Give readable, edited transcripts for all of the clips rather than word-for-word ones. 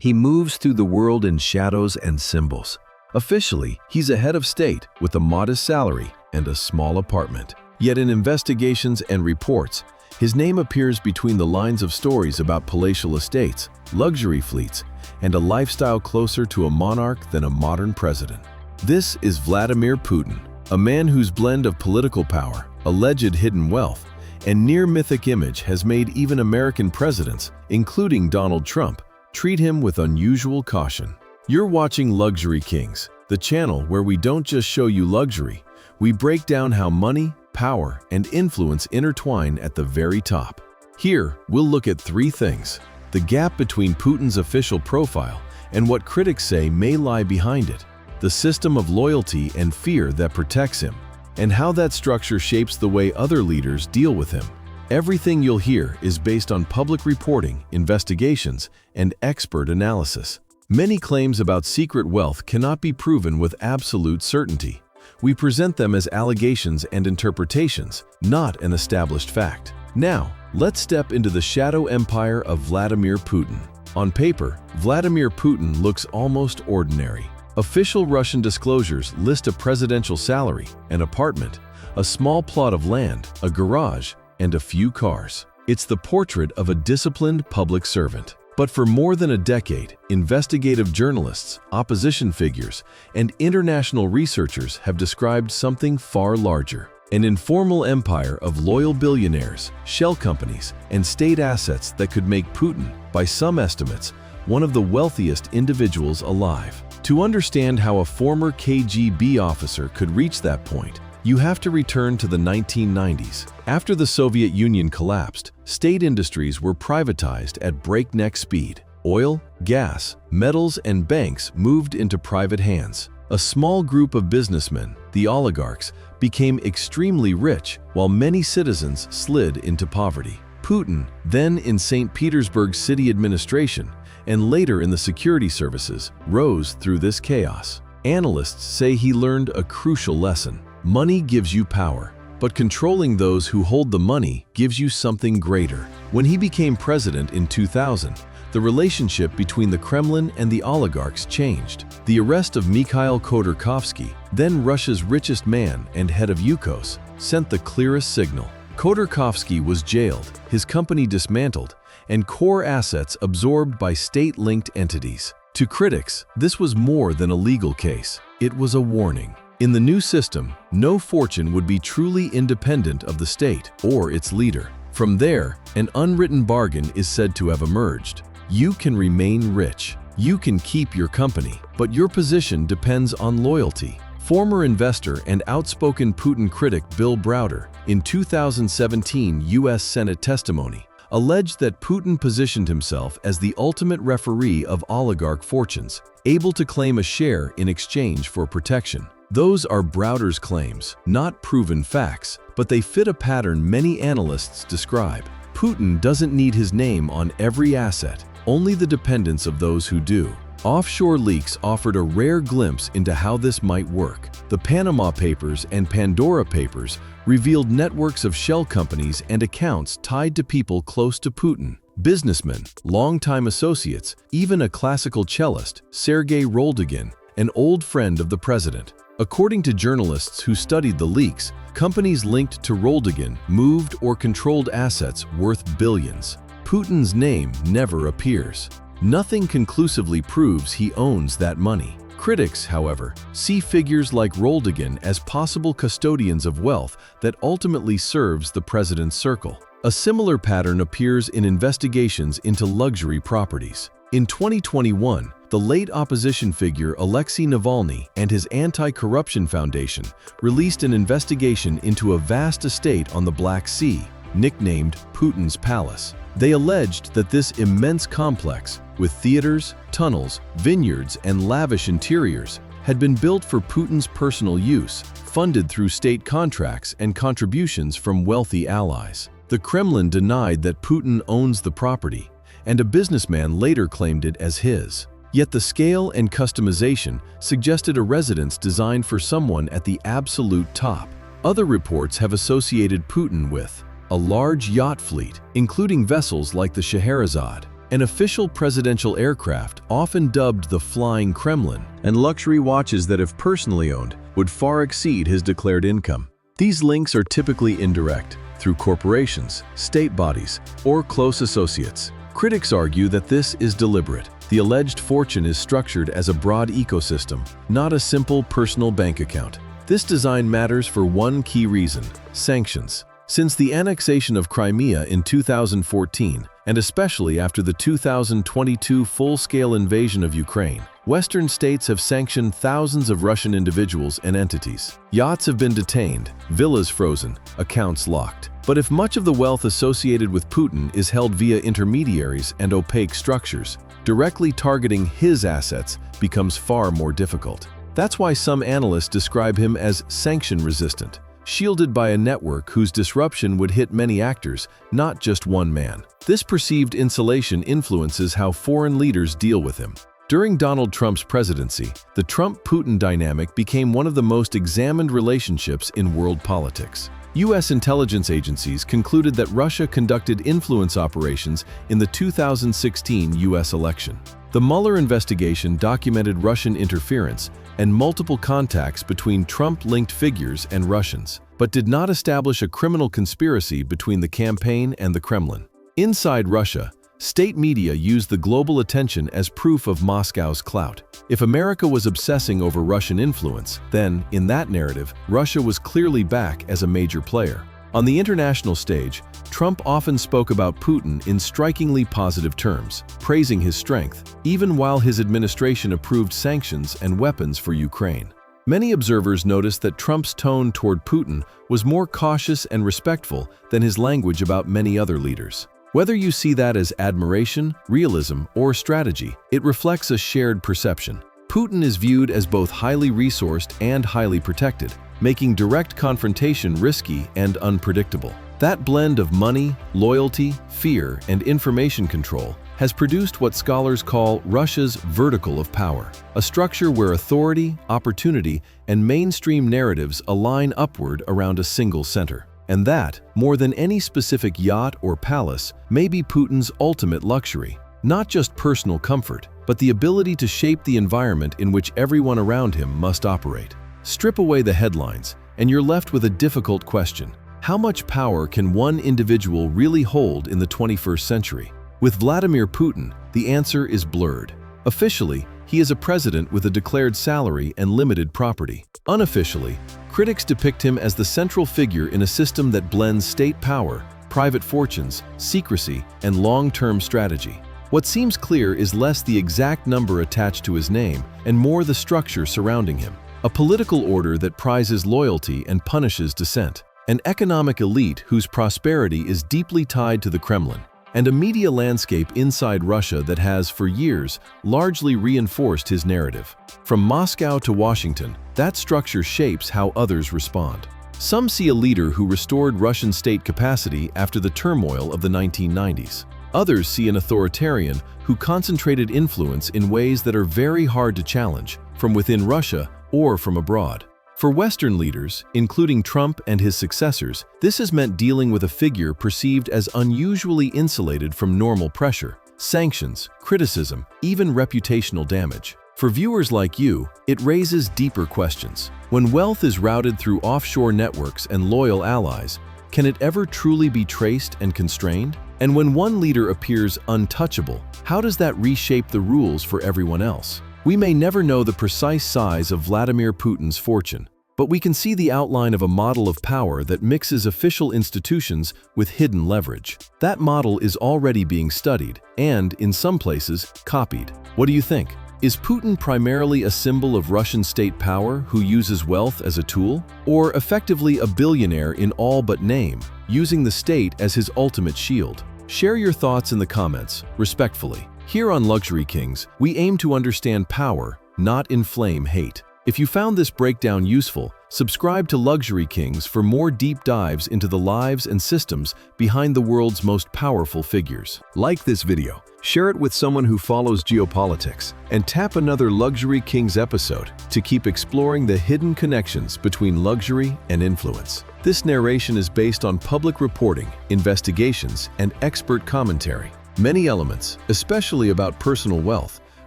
He moves through the world in shadows and symbols. Officially, he's a head of state with a modest salary and a small apartment. Yet in investigations and reports, his name appears between the lines of stories about palatial estates, luxury fleets, and a lifestyle closer to a monarch than a modern president. This is Vladimir Putin, a man whose blend of political power, alleged hidden wealth, and near-mythic image has made even American presidents, including Donald Trump, treat him with unusual caution. You're watching Luxury Kings, the channel where we don't just show you luxury, we break down how money, power, and influence intertwine at the very top. Here, we'll look at three things: the gap between Putin's official profile and what critics say may lie behind it, the system of loyalty and fear that protects him, and how that structure shapes the way other leaders deal with him. Everything you'll hear is based on public reporting, investigations, and expert analysis. Many claims about secret wealth cannot be proven with absolute certainty. We present them as allegations and interpretations, not an established fact. Now, let's step into the shadow empire of Vladimir Putin. On paper, Vladimir Putin looks almost ordinary. Official Russian disclosures list a presidential salary, an apartment, a small plot of land, a garage, and a few cars. It's the portrait of a disciplined public servant. But for more than a decade, investigative journalists, opposition figures, and international researchers have described something far larger: an informal empire of loyal billionaires, shell companies, and state assets that could make Putin, by some estimates, one of the wealthiest individuals alive. To understand how a former KGB officer could reach that point, you have to return to the 1990s. After the Soviet Union collapsed, state industries were privatized at breakneck speed. Oil, gas, metals, and banks moved into private hands. A small group of businessmen, the oligarchs, became extremely rich, while many citizens slid into poverty. Putin, then in St. Petersburg city administration, and later in the security services, rose through this chaos. Analysts say he learned a crucial lesson. Money gives you power, but controlling those who hold the money gives you something greater. When he became president in 2000, the relationship between the Kremlin and the oligarchs changed. The arrest of Mikhail Khodorkovsky, then Russia's richest man and head of Yukos, sent the clearest signal. Khodorkovsky was jailed, his company dismantled, and core assets absorbed by state-linked entities. To critics, this was more than a legal case. It was a warning. In the new system, no fortune would be truly independent of the state or its leader. From there, an unwritten bargain is said to have emerged. You can remain rich. You can keep your company, but your position depends on loyalty. Former investor and outspoken Putin critic Bill Browder, in 2017 U.S. Senate testimony, alleged that Putin positioned himself as the ultimate referee of oligarch fortunes, able to claim a share in exchange for protection. Those are Browder's claims, not proven facts, but they fit a pattern many analysts describe. Putin doesn't need his name on every asset, only the dependence of those who do. Offshore leaks offered a rare glimpse into how this might work. The Panama Papers and Pandora Papers revealed networks of shell companies and accounts tied to people close to Putin. Businessmen, longtime associates, even a classical cellist, Sergei Roldygin, an old friend of the president. According to journalists who studied the leaks, companies linked to Roldygin moved or controlled assets worth billions. Putin's name never appears. Nothing conclusively proves he owns that money. Critics, however, see figures like Roldygin as possible custodians of wealth that ultimately serves the president's circle. A similar pattern appears in investigations into luxury properties. In 2021, the late opposition figure Alexei Navalny and his Anti-Corruption Foundation released an investigation into a vast estate on the Black Sea, nicknamed Putin's Palace. They alleged that this immense complex, with theaters, tunnels, vineyards, and lavish interiors, had been built for Putin's personal use, funded through state contracts and contributions from wealthy allies. The Kremlin denied that Putin owns the property, and a businessman later claimed it as his. Yet the scale and customization suggested a residence designed for someone at the absolute top. Other reports have associated Putin with a large yacht fleet, including vessels like the Scheherazade, an official presidential aircraft often dubbed the Flying Kremlin, and luxury watches that, if personally owned, would far exceed his declared income. These links are typically indirect, through corporations, state bodies, or close associates. Critics argue that this is deliberate. The alleged fortune is structured as a broad ecosystem, not a simple personal bank account. This design matters for one key reason: sanctions. Since the annexation of Crimea in 2014, and especially after the 2022 full-scale invasion of Ukraine, Western states have sanctioned thousands of Russian individuals and entities. Yachts have been detained, villas frozen, accounts locked. But if much of the wealth associated with Putin is held via intermediaries and opaque structures, directly targeting his assets becomes far more difficult. That's why some analysts describe him as sanction-resistant, shielded by a network whose disruption would hit many actors, not just one man. This perceived insulation influences how foreign leaders deal with him. During Donald Trump's presidency, the Trump-Putin dynamic became one of the most examined relationships in world politics. U.S. intelligence agencies concluded that Russia conducted influence operations in the 2016 U.S. election. The Mueller investigation documented Russian interference and multiple contacts between Trump-linked figures and Russians, but did not establish a criminal conspiracy between the campaign and the Kremlin. Inside Russia, state media used the global attention as proof of Moscow's clout. If America was obsessing over Russian influence, then, in that narrative, Russia was clearly back as a major player. On the international stage, Trump often spoke about Putin in strikingly positive terms, praising his strength, even while his administration approved sanctions and weapons for Ukraine. Many observers noticed that Trump's tone toward Putin was more cautious and respectful than his language about many other leaders. Whether you see that as admiration, realism, or strategy, it reflects a shared perception. Putin is viewed as both highly resourced and highly protected, making direct confrontation risky and unpredictable. That blend of money, loyalty, fear, and information control has produced what scholars call Russia's vertical of power, a structure where authority, opportunity, and mainstream narratives align upward around a single center. And that, more than any specific yacht or palace, may be Putin's ultimate luxury. Not just personal comfort, but the ability to shape the environment in which everyone around him must operate. Strip away the headlines, and you're left with a difficult question. How much power can one individual really hold in the 21st century? With Vladimir Putin, the answer is blurred. Officially, he is a president with a declared salary and limited property. Unofficially, critics depict him as the central figure in a system that blends state power, private fortunes, secrecy, and long-term strategy. What seems clear is less the exact number attached to his name and more the structure surrounding him. A political order that prizes loyalty and punishes dissent. An economic elite whose prosperity is deeply tied to the Kremlin. And a media landscape inside Russia that has, for years, largely reinforced his narrative. From Moscow to Washington, that structure shapes how others respond. Some see a leader who restored Russian state capacity after the turmoil of the 1990s. Others see an authoritarian who concentrated influence in ways that are very hard to challenge, from within Russia or from abroad. For Western leaders, including Trump and his successors, this has meant dealing with a figure perceived as unusually insulated from normal pressure, sanctions, criticism, even reputational damage. For viewers like you, it raises deeper questions. When wealth is routed through offshore networks and loyal allies, can it ever truly be traced and constrained? And when one leader appears untouchable, how does that reshape the rules for everyone else? We may never know the precise size of Vladimir Putin's fortune, but we can see the outline of a model of power that mixes official institutions with hidden leverage. That model is already being studied and, in some places, copied. What do you think? Is Putin primarily a symbol of Russian state power who uses wealth as a tool? Or effectively a billionaire in all but name, using the state as his ultimate shield? Share your thoughts in the comments, respectfully. Here on Luxury Kings, we aim to understand power, not inflame hate. If you found this breakdown useful, subscribe to Luxury Kings for more deep dives into the lives and systems behind the world's most powerful figures. Like this video, share it with someone who follows geopolitics, and tap another Luxury Kings episode to keep exploring the hidden connections between luxury and influence. This narration is based on public reporting, investigations, and expert commentary. Many elements, especially about personal wealth,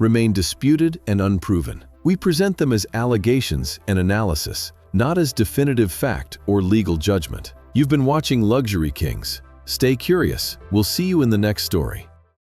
remain disputed and unproven. We present them as allegations and analysis, not as definitive fact or legal judgment. You've been watching Luxury Kings. Stay curious. We'll see you in the next story.